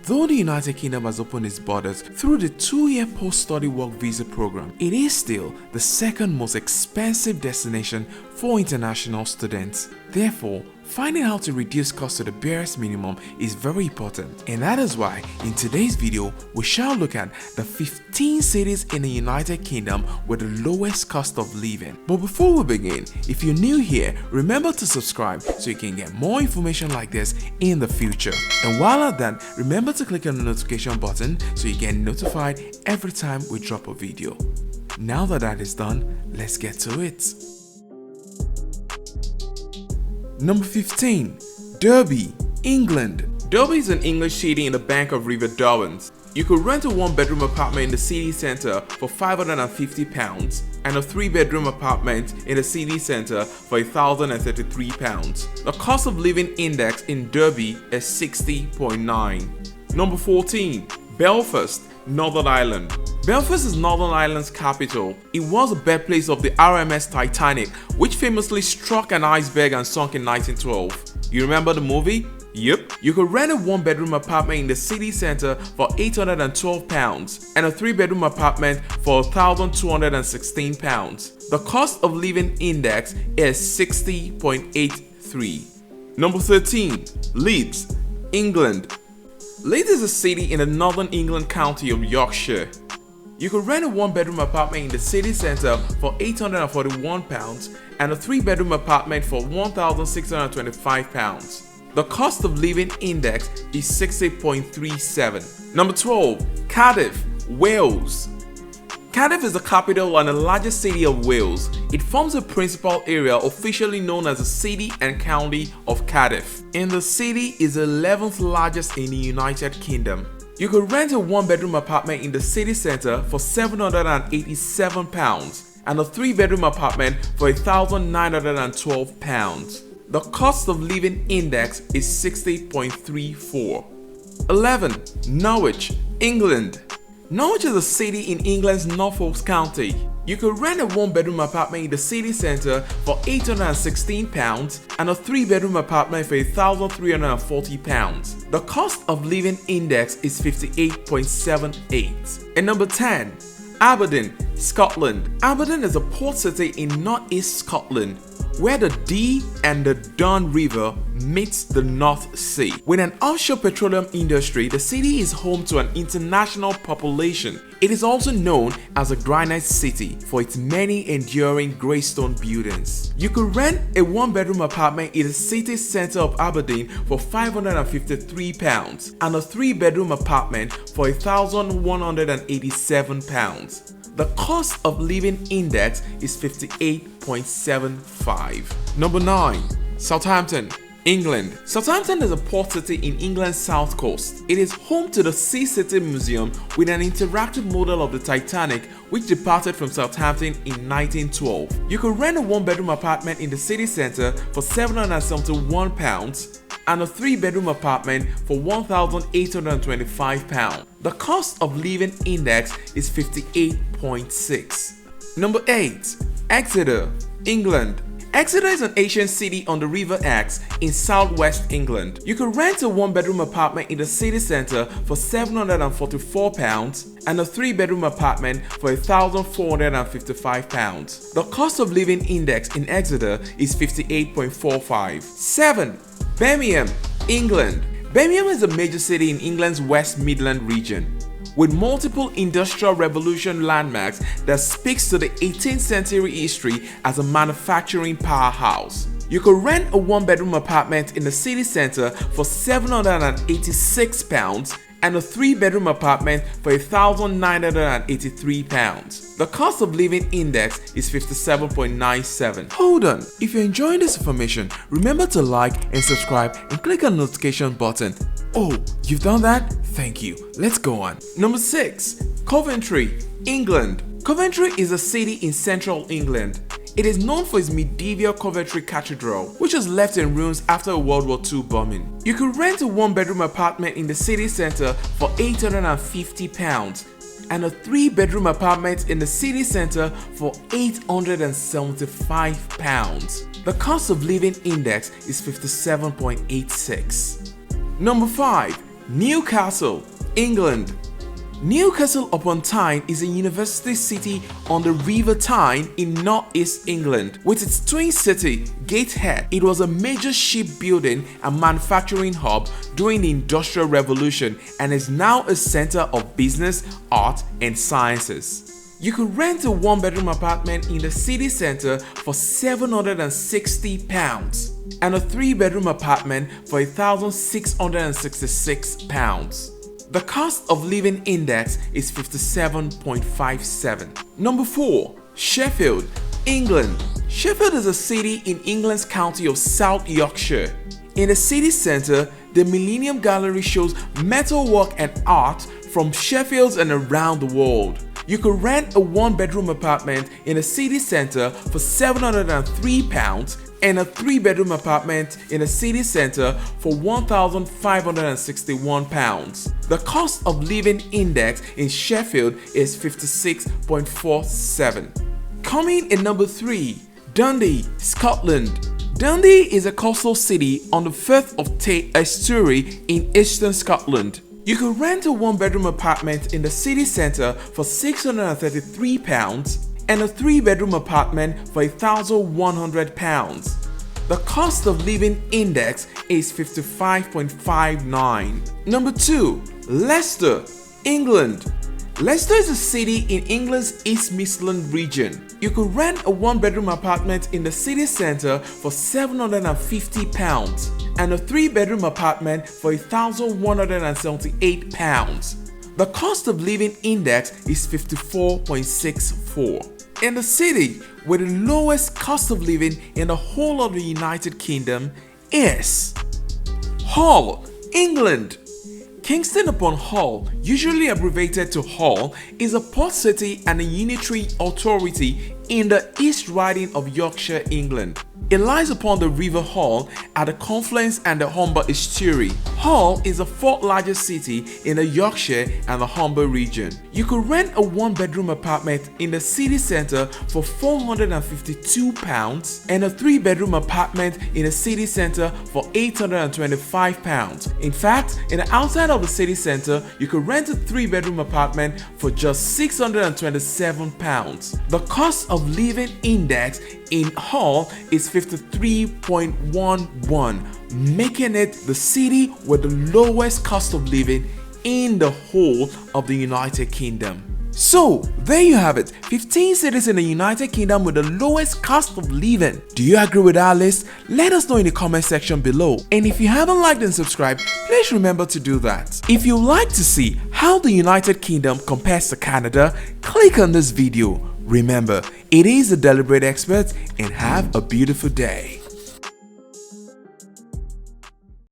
Though the United Kingdom has opened its borders through the 2-year post-study work visa program, it is still the second most expensive destination for international students. Therefore, finding how to reduce costs to the barest minimum is very important, and that is why in today's video we shall look at the 15 cities in the United Kingdom with the lowest cost of living. But before we begin, if you're new here, remember to subscribe so you can get more information like this in the future. And while at that, remember to click on the notification button so you get notified every time we drop a video. Now that is done, let's get to it. Number 15. Derby, England. Derby is an English city in the bank of River Derwent. You could rent a 1-bedroom apartment in the city centre for £550 and a 3-bedroom apartment in the city centre for £1,033. The cost of living index in Derby is 60.9. Number 14. Belfast, Northern Ireland. Belfast is Northern Ireland's capital. It was the birthplace of the RMS Titanic, which famously struck an iceberg and sunk in 1912. You remember the movie? Yep. You could rent a 1-bedroom apartment in the city centre for £812 and a 3-bedroom apartment for £1,216. The cost of living index is 60.83. Number 13. Leeds, England. Leeds is a city in the northern England county of Yorkshire. You could rent a 1-bedroom apartment in the city centre for £841 and a 3-bedroom apartment for £1,625. The cost of living index is 60.37. Number 12. Cardiff, Wales. Cardiff is the capital and the largest city of Wales. It forms the principal area officially known as the City and County of Cardiff. And the city is the 11th largest in the United Kingdom. You could rent a 1-bedroom apartment in the city centre for £787 and a 3-bedroom apartment for £1,912. The cost of living index is 60.34. 11. Norwich, England. Norwich is a city in England's Norfolk County. You could rent a 1-bedroom apartment in the city centre for £816 and a 3-bedroom apartment for £1,340. The cost of living index is 58.78. And number 10. Aberdeen, Scotland. Aberdeen is a port city in northeast Scotland, where the Dee and the Don River meets the North Sea. With an offshore petroleum industry, the city is home to an international population. It is also known as a granite city for its many enduring grey stone buildings. You could rent a 1-bedroom apartment in the city centre of Aberdeen for £553 and a 3-bedroom apartment for £1,187. The cost of living index is 58.75. Number 9. Southampton, England. Southampton is a port city in England's south coast. It is home to the Sea City Museum with an interactive model of the Titanic which departed from Southampton in 1912. You could rent a 1-bedroom apartment in the city centre for £771 and a 3-bedroom apartment for £1,825. The cost of living index is 58.6. Number 8. Exeter, England. Exeter is an ancient city on the River Exe in southwest England. You could rent a 1-bedroom apartment in the city centre for £744 and a 3-bedroom apartment for £1,455. The cost of living index in Exeter is 58.45. 7. Birmingham, England. Birmingham is a major city in England's West Midland region, with multiple Industrial Revolution landmarks that speaks to the 18th century history as a manufacturing powerhouse. You could rent a 1-bedroom apartment in the city centre for £786 and a 3-bedroom apartment for £1,983. The cost of living index is 57.97. Hold on, if you're enjoying this information, remember to like and subscribe and click on the notification button. Oh, you've done that? Thank you. Let's go on. Number 6. Coventry, England. Coventry is a city in central England. It is known for its medieval Coventry Cathedral, which was left in ruins after a World War II bombing. You could rent a 1-bedroom apartment in the city centre for £850 and a 3-bedroom apartment in the city centre for £875. The cost of living index is 57.86. Number 5. Newcastle England. Newcastle upon Tyne is a university city on the River Tyne in northeast England. With its twin city, Gateshead, it was a major shipbuilding and manufacturing hub during the Industrial Revolution and is now a center of business, art, and sciences. You could rent a one-bedroom apartment in the city center for £760 and a three-bedroom apartment for £1,666. The cost of living index is 57.57. Number 4. Sheffield, England. Sheffield is a city in England's county of South Yorkshire. In the city centre, the Millennium Gallery shows metalwork and art from Sheffield and around the world. You could rent a one-bedroom apartment in the city centre for £703 and a three-bedroom apartment in the city centre for £1,561. The cost of living index in Sheffield is 56.47. Coming in number 3, Dundee, Scotland. Dundee is a coastal city on the Firth of Tay estuary in eastern Scotland. You could rent a one-bedroom apartment in the city centre for £633 and a three-bedroom apartment for £1,100. The cost of living index is 55.59. Number 2. Leicester, England. Leicester is a city in England's East Midlands region. You could rent a one-bedroom apartment in the city centre for £750 and a three-bedroom apartment for £1,178. The cost of living index is 54.64. In the city with the lowest cost of living in the whole of the United Kingdom is Hull, England. Kingston upon Hull, usually abbreviated to Hull, is a port city and a unitary authority in the East Riding of Yorkshire, England. It lies upon the River Hull at the confluence and the Humber estuary. Hull is the fourth largest city in the Yorkshire and the Humber region. You could rent a one-bedroom apartment in the city centre for £452 and a three-bedroom apartment in the city centre for £825. In fact, in the outside of the city centre, you could rent a three-bedroom apartment for just £627. The cost of living index in Hull is 53.11, making it the city with the lowest cost of living in the whole of the United Kingdom. So, there you have it, 15 cities in the United Kingdom with the lowest cost of living. Do you agree with our list? Let us know in the comment section below. And if you haven't liked and subscribed, please remember to do that. If you'd like to see how the United Kingdom compares to Canada, click on this video. Remember, it is the Deliberate Expert, and have a beautiful day.